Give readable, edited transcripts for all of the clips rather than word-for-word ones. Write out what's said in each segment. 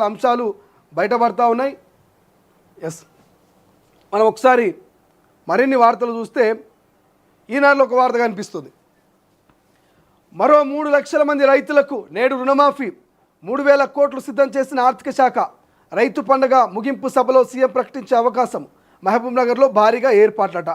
అంశాలు బయటపడతా ఉన్నాయి. ఎస్, మనం ఒకసారి మరిన్ని వార్తలు చూస్తే ఈనాడులో ఒక వార్త కనిపిస్తుంది. మరో 3 లక్షల మంది రైతులకు నేడు రుణమాఫీ, 3,000 కోట్లు సిద్ధం చేసిన ఆర్థిక శాఖ. రైతు పండుగ ముగింపు సభలో సీఎం ప్రకటించే అవకాశం. మహబూబ్ నగర్లో భారీగా ఏర్పాట్లట.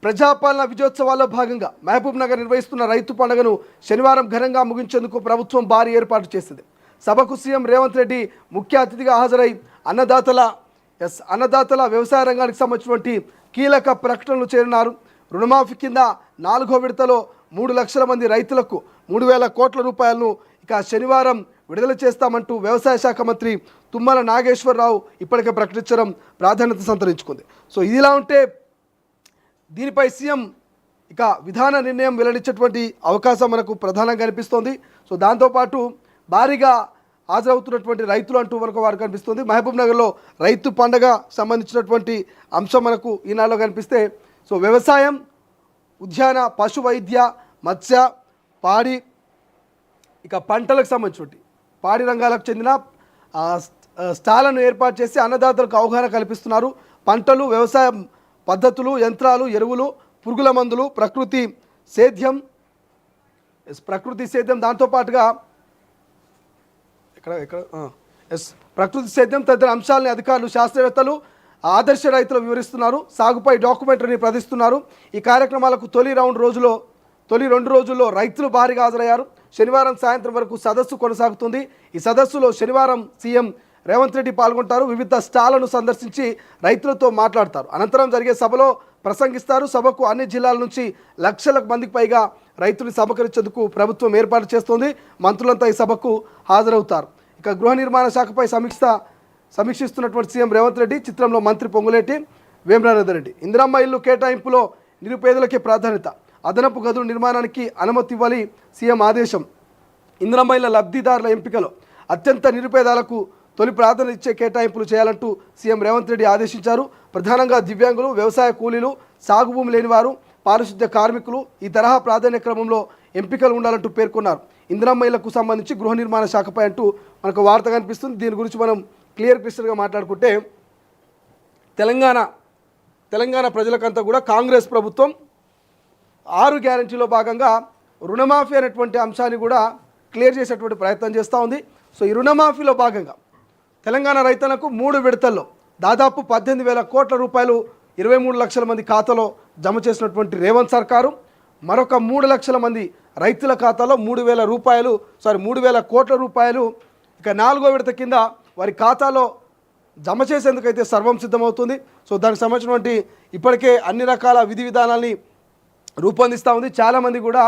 ప్రజాపాలన విజయోత్సవాల్లో భాగంగా మహబూబ్ నగర్ నిర్వహిస్తున్న రైతు పండుగను శనివారం ఘనంగా ముగించేందుకు ప్రభుత్వం భారీ ఏర్పాటు చేసింది. సభకు సీఎం రేవంత్ రెడ్డి ముఖ్య అతిథిగా హాజరై అన్నదాతల వ్యవసాయ రంగానికి సంబంధించినటువంటి కీలక ప్రకటనలు చేరినారు. రుణమాఫీ కింద 4వ విడతలో 3 లక్షల మంది రైతులకు 3,000 కోట్ల రూపాయలను ఇక శనివారం విడుదల చేస్తామంటూ వ్యవసాయ శాఖ మంత్రి తుమ్మల నాగేశ్వరరావు ఇప్పటికే ప్రకటించడం ప్రాధాన్యత సంతరించుకుంది. సో ఇదిలా ఉంటే దీనిపై సీఎం ఇక విధాన నిర్ణయం వెల్లడించేటువంటి అవకాశం మనకు ప్రధానంగా కనిపిస్తోంది. సో దాంతోపాటు భారీగా హాజరవుతున్నటువంటి రైతులు అంటూ మనకు వారు కనిపిస్తుంది. మహబూబ్ నగర్లో రైతు పండగ సంబంధించినటువంటి అంశం మనకు ఈనాడులో కనిపిస్తే, సో వ్యవసాయం, ఉద్యాన, పశు వైద్య, మత్స్య, పాడి, ఇక పంటలకు సంబంధించినటువంటి పాడి రంగాలకు చెందిన స్టాళ్లను ఏర్పాటు చేసి అన్నదాతలకు అవగాహన కల్పిస్తున్నారు. పంటలు, వ్యవసాయ పద్ధతులు, యంత్రాలు, ఎరువులు, పురుగుల మందులు, ప్రకృతి సేద్యం, దాంతోపాటుగా ప్రకృతి సేద్యం తదితర అంశాలని అధికారులు, శాస్త్రవేత్తలు, ఆదర్శ రైతులు వివరిస్తున్నారు. సాగుపై డాక్యుమెంటరీని ప్రదర్శిస్తున్నారు. ఈ కార్యక్రమాలకు తొలి 2 రోజుల్లో రైతులు భారీగా హాజరయ్యారు. శనివారం సాయంత్రం వరకు సదస్సు కొనసాగుతుంది. ఈ సదస్సులో శనివారం సీఎం రేవంత్ రెడ్డి పాల్గొంటారు. వివిధ స్టాళ్లను సందర్శించి రైతులతో మాట్లాడతారు. అనంతరం జరిగే సభలో ప్రసంగిస్తారు. సభకు అన్ని జిల్లాల నుంచి లక్షల మందికి పైగా రైతులు సమకరించేందుకు ప్రభుత్వం ఏర్పాటు చేస్తోంది. మంత్రులంతా ఈ సభకు హాజరవుతారు. ఇక గృహ నిర్మాణ శాఖపై సమీక్షిస్తున్నటువంటి సీఎం రేవంత్ రెడ్డి, చిత్రంలో మంత్రి పొంగులేటి వేమరారెడ్డి. ఇందిరమ్మ ఇల్లు కేటాయింపులో నిరుపేదలకే ప్రాధాన్యత, అదనపు గదుల నిర్మాణానికి అనుమతి ఇవ్వాలి సీఎం ఆదేశం. ఇందిరమ్మ ఇళ్ల లబ్ధిదారుల ఎంపికలో అత్యంత నిరుపేదలకు తొలి ప్రాధాన్యత ఇచ్చే కేటాయింపులు చేయాలంటూ సీఎం రేవంత్ రెడ్డి ఆదేశించారు. ప్రధానంగా దివ్యాంగులు, వ్యవసాయ కూలీలు, సాగు భూమి లేనివారు, పారిశుద్ధ్య కార్మికులు ఈ తరహా ప్రాధాన్య క్రమంలో ఎంపికలు ఉండాలంటూ పేర్కొన్నారు. ఇందిరమ్మ ఇళ్లకు సంబంధించి గృహ నిర్మాణ శాఖపై అంటూ మనకు వార్త కనిపిస్తుంది. దీని గురించి మనం క్లియర్గా మాట్లాడుకుంటే, తెలంగాణ ప్రజలకంతా కూడా కాంగ్రెస్ ప్రభుత్వం 6 గ్యారెంటీలో భాగంగా రుణమాఫీ అనేటువంటి అంశాన్ని కూడా క్లియర్ చేసేటువంటి ప్రయత్నం చేస్తూ ఉంది. సో ఈ రుణమాఫీలో భాగంగా తెలంగాణ రైతులకు 3 విడతల్లో దాదాపు 18,000 కోట్ల రూపాయలు 23 లక్షల మంది ఖాతాలో జమ చేసినటువంటి రేవంత్ సర్కారు మరొక 3 లక్షల మంది రైతుల ఖాతాలో 3,000 కోట్ల రూపాయలు ఇక 4వ విడత కింద వారి ఖాతాలో జమ చేసేందుకైతే సర్వం సిద్ధమవుతుంది. సో దానికి సంబంధించినటువంటి ఇప్పటికే అన్ని రకాల విధి విధానాల్ని రూపొందిస్తూ ఉంది. చాలామంది కూడా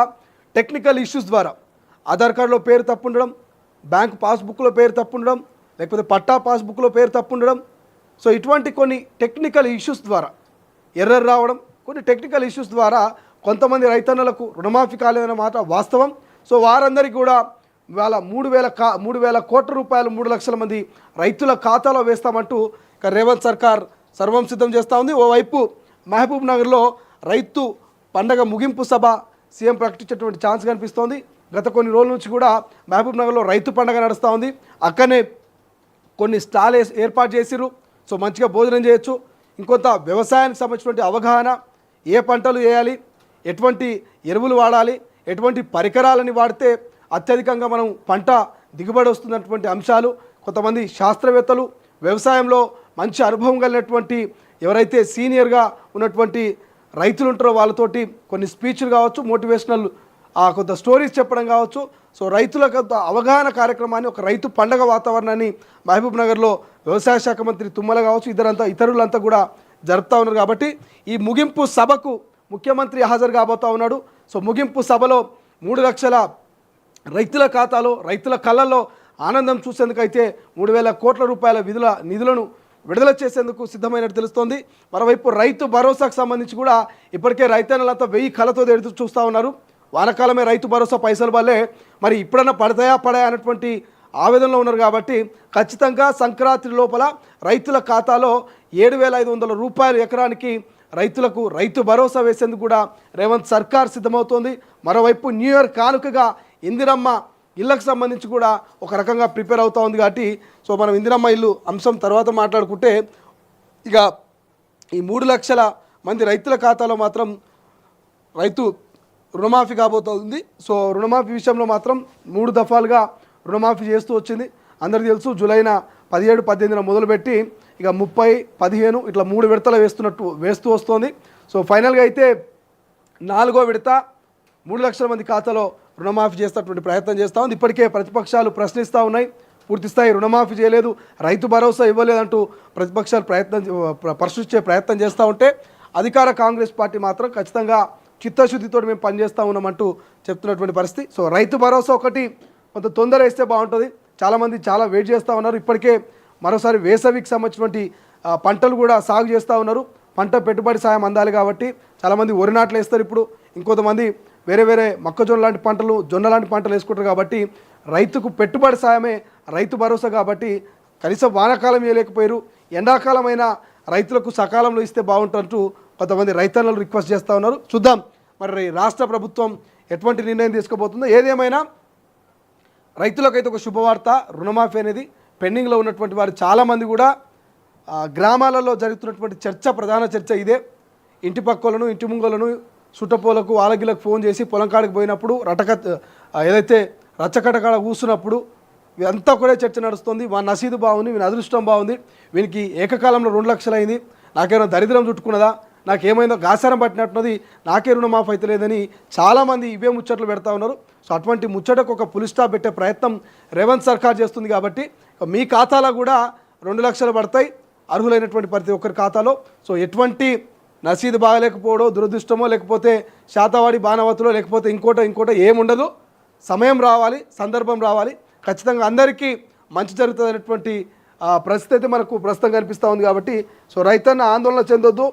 టెక్నికల్ ఇష్యూస్ ద్వారా ఆధార్ కార్డులో పేరు తప్పుండడం, బ్యాంక్ పాస్బుక్లో పేరు తప్పుండడం, లేకపోతే పట్టా పాస్బుక్లో పేరు తప్పుండడం, సో ఇటువంటి కొన్ని టెక్నికల్ ఇష్యూస్ ద్వారా ఎర్రర్ రావడం, కొన్ని టెక్నికల్ ఇష్యూస్ ద్వారా కొంతమంది రైతన్నలకు రుణమాఫీ కాలేదన్న మాట వాస్తవం. సో వారందరికీ కూడా ఇవాళ 3,000 కోట్ల రూపాయలు 3 లక్షల మంది రైతుల ఖాతాలో వేస్తామంటూ రేవంత్ సర్కార్ సర్వం సిద్ధం చేస్తూ ఉంది. ఓవైపు మహబూబ్ నగర్లో రైతు పండగ ముగింపు సభ సీఎం ప్రకటించేటువంటి ఛాన్స్ కనిపిస్తోంది. గత కొన్ని రోజుల నుంచి కూడా మహబూబ్ నగర్లో రైతు పండగ నడుస్తూ ఉంది. అక్కడనే కొన్ని స్టాల్ ఏర్పాటు చేసిర్రు. సో మంచిగా భోజనం చేయొచ్చు. ఇంకొంత వ్యవసాయానికి సంబంధించినటువంటి అవగాహన, ఏ పంటలు వేయాలి, ఎటువంటి ఎరువులు వాడాలి, ఎటువంటి పరికరాలని వాడితే అత్యధికంగా మనం పంట దిగుబడి వస్తున్నటువంటి అంశాలు, కొంతమంది శాస్త్రవేత్తలు, వ్యవసాయంలో మంచి అనుభవం కలిగినటువంటి ఎవరైతే సీనియర్గా ఉన్నటువంటి రైతులు ఉంటారో వాళ్ళతోటి కొన్ని స్పీచ్లు కావచ్చు, మోటివేషనల్ కొంత స్టోరీస్ చెప్పడం కావచ్చు. సో రైతులకు అవగాహన కార్యక్రమాన్ని, ఒక రైతు పండగ వాతావరణాన్ని మహబూబ్ నగర్లో వ్యవసాయ శాఖ మంత్రి తుమ్మల కావచ్చు, ఇతరులంతా కూడా జరుపుతూ ఉన్నారు. కాబట్టి ఈ ముగింపు సభకు ముఖ్యమంత్రి హాజరు కాబోతూ ఉన్నాడు. సో ముగింపు సభలో 3 లక్షల రైతుల ఖాతాలో, రైతుల కళ్ళల్లో ఆనందం చూసేందుకైతే 3,000 కోట్ల రూపాయల నిధులను విడుదల చేసేందుకు సిద్ధమైనట్టు తెలుస్తోంది. మరోవైపు రైతు భరోసాకు సంబంధించి కూడా ఇప్పటికే రైతన్నలంతా 1000 కళ్ళతో ఎదురు చూస్తూ ఉన్నారు. వానకాలమే రైతు భరోసా పైసలు వల్లే మరి ఇప్పుడన్నా పడతాయా అనేటువంటి ఆవేదనలో ఉన్నారు. కాబట్టి ఖచ్చితంగా సంక్రాంతి లోపల రైతుల ఖాతాలో 7,500 రూపాయలు ఎకరానికి రైతులకు రైతు భరోసా వేసేందుకు కూడా రేవంత్ సర్కార్ సిద్ధమవుతోంది. మరోవైపు న్యూ ఇయర్ కానుకగా ఇందిరమ్మ ఇళ్ళకు సంబంధించి కూడా ఒక రకంగా ప్రిపేర్ అవుతూ ఉంది కాబట్టి సో మనం ఇందిరమ్మ ఇల్లు అంశం తర్వాత మాట్లాడుకుంటే ఇక ఈ 3 లక్షల మంది రైతుల ఖాతాలో మాత్రం రైతు రుణమాఫీ కాబోతుంది. సో రుణమాఫీ విషయంలో మాత్రం 3 దఫాలుగా రుణమాఫీ చేస్తూ వచ్చింది. అందరికీ తెలుసు జూలైన 17, 18 మొదలుపెట్టి ఇక 30, 15 ఇట్లా 3 విడతలు వేస్తూ వస్తుంది. సో ఫైనల్గా అయితే 4వ విడత 3 లక్షల మంది ఖాతాలో రుణమాఫీ చేసేటటువంటి ప్రయత్నం చేస్తూ ఉంది. ఇప్పటికే ప్రతిపక్షాలు ప్రశ్నిస్తూ ఉన్నాయి, పూర్తిస్థాయి రుణమాఫీ చేయలేదు, రైతు భరోసా ఇవ్వలేదంటూ ప్రతిపక్షాలు ప్రశ్నించే ప్రయత్నం చేస్తూ ఉంటే అధికార కాంగ్రెస్ పార్టీ మాత్రం ఖచ్చితంగా చిత్తశుద్ధితో మేము పనిచేస్తూ ఉన్నామంటూ చెప్తున్నటువంటి పరిస్థితి. సో రైతు భరోసా ఒకటి కొంత తొందర వేస్తే బాగుంటుంది. చాలామంది చాలా వెయిట్ చేస్తూ ఉన్నారు. ఇప్పటికే మరోసారి వేసవికి సంబంధించినటువంటి పంటలు కూడా సాగు చేస్తూ ఉన్నారు. పంట పెట్టుబడి సాయం అందాలి కాబట్టి చాలామంది వరి నాట్లు వేస్తారు. ఇప్పుడు ఇంకొంతమంది వేరే వేరే మొక్కజొన్న లాంటి పంటలు, జొన్న లాంటి పంటలు వేసుకుంటారు. కాబట్టి రైతుకు పెట్టుబడి సాయమే రైతు భరోసా. కాబట్టి కనీసం వానాకాలం వేయలేకపోయారు, ఎండాకాలమైన రైతులకు సకాలంలో ఇస్తే బాగుంటుంటూ కొంతమంది రైతన్నలు రిక్వెస్ట్ చేస్తూ ఉన్నారు. చూద్దాం మరి రాష్ట్ర ప్రభుత్వం ఎటువంటి నిర్ణయం తీసుకోబోతుందో. ఏదేమైనా రైతులకైతే ఒక శుభవార్త, రుణమాఫీ అనేది పెండింగ్లో ఉన్నటువంటి వారు చాలామంది కూడా గ్రామాలలో జరుగుతున్నటువంటి ప్రధాన చర్చ ఇదే. ఇంటి పక్కలను, ఇంటి ముంగలను, చుట్టపోలకు, ఆలగిలకు ఫోన్ చేసి పొలం కాడికి పోయినప్పుడు ఏదైతే రచ్చకటకాడ కూస్తున్నప్పుడు అంతా కూడా చర్చ నడుస్తుంది. మా నసీదు బాగుంది, వీని అదృష్టం బాగుంది, వీనికి ఏకకాలంలో 2 లక్షలు అయింది, నాకేమైనా దరిద్రం చుట్టుకున్నదా, నాకేమైందో గాసారం పట్టినట్టున్నది, నాకే రుణమాఫీ అయితే లేదని చాలామంది ఇవే ముచ్చట్లు పెడతా ఉన్నారు. సో అటువంటి ముచ్చటకు ఒక పులి స్టాప్ పెట్టే ప్రయత్నం రేవంత్ సర్కార్ చేస్తుంది. కాబట్టి మీ ఖాతాలో కూడా 2 లక్షలు పడతాయి అర్హులైనటువంటి ప్రతి ఒక్కరి ఖాతాలో. సో ఎటువంటి నసీదు బాగలేకపోవడో, దురదృష్టమో, లేకపోతే శాతవాడి బాణవతులో, లేకపోతే ఇంకోట ఏముండదు. సమయం రావాలి, సందర్భం రావాలి, ఖచ్చితంగా అందరికీ మంచి జరుగుతుంది అనేటువంటి పరిస్థితి అయితే మనకు ప్రస్తుతం కనిపిస్తూ ఉంది. కాబట్టి సో రైతన్న ఆందోళన చెందొద్దు.